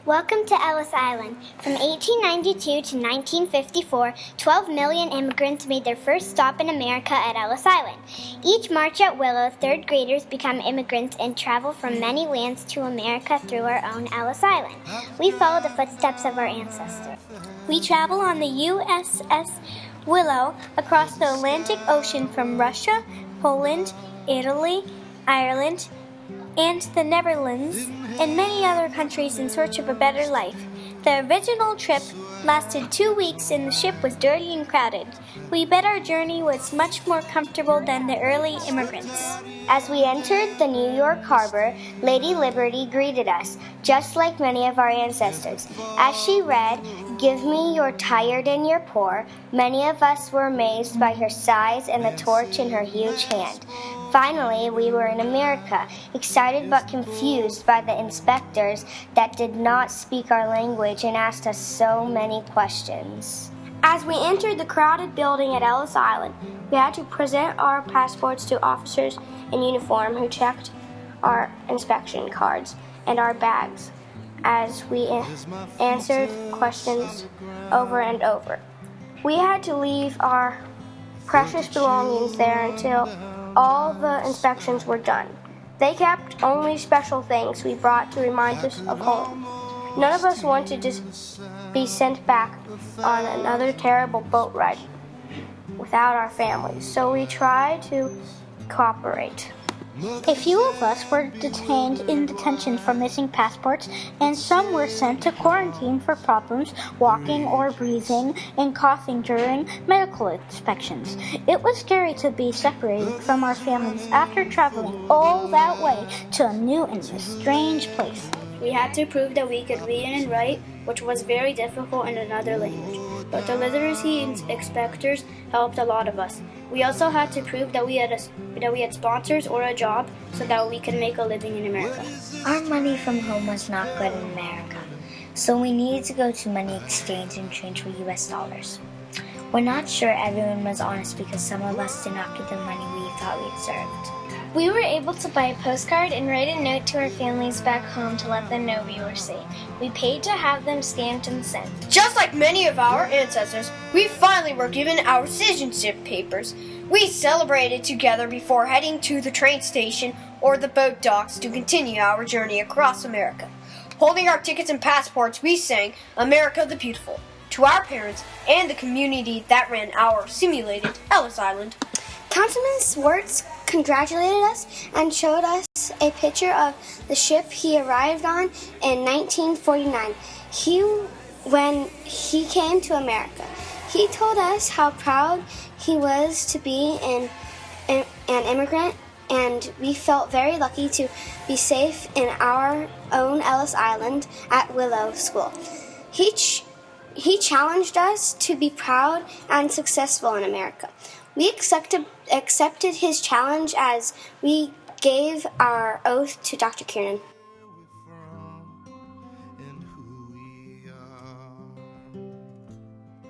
Welcome to Ellis Island. From 1892 to 1954, 12 million immigrants made their first stop in America at Ellis Island. Each March at Willow, third graders become immigrants and travel from many lands to America through our own Ellis Island. We follow the footsteps of our ancestors. We travel on the USS Willow across the Atlantic Ocean from Russia, Poland, Italy, Ireland, and the Netherlands, and many other countries in search of a better life. The original trip lasted 2 weeks and the ship was dirty and crowded. We bet our journey was much more comfortable than the early immigrants. As we entered the New York harbor, Lady Liberty greeted us, just like many of our ancestors. As she read, "Give me your tired and your poor," many of us were amazed by her size and the torch in her huge hand. Finally, we were in America, excited but confused by the inspectors that did not speak our language and asked us so many questions. As we entered the crowded building at Ellis Island, we had to present our passports to officers in uniform who checked our inspection cards and our bags as we answered questions over and over. We had to leave our precious belongings there until all the inspections were done. They kept only special things we brought to remind us of home. None of us wanted to be sent back on another terrible boat ride without our families, so we tried to cooperate. A few of us were detained in detention for missing passports, and some were sent to quarantine for problems walking or breathing and coughing during medical inspections. It was scary to be separated from our families after traveling all that way to a new and strange place. We had to prove that we could read and write, which was very difficult in another language. But the literacy inspectors helped a lot of us. We also had to prove that we had sponsors or a job so that we could make a living in America. Our money from home was not good in America, so we needed to go to money exchange and change for US dollars. We're not sure everyone was honest because some of us did not get the money we thought we deserved. We were able to buy a postcard and write a note to our families back home to let them know we were safe. We paid to have them stamped and sent. Just like many of our ancestors, we finally were given our citizenship papers. We celebrated together before heading to the train station or the boat docks to continue our journey across America. Holding our tickets and passports, we sang "America the Beautiful" to our parents and the community that ran our simulated Ellis Island. Councilman Swartz congratulated us and showed us a picture of the ship he arrived on in 1949. When he came to America, he told us how proud he was to be an immigrant, and we felt very lucky to be safe in our own Ellis Island at Willow School. He challenged us to be proud and successful in America. We accepted his challenge as we gave our oath to Dr. Kiernan.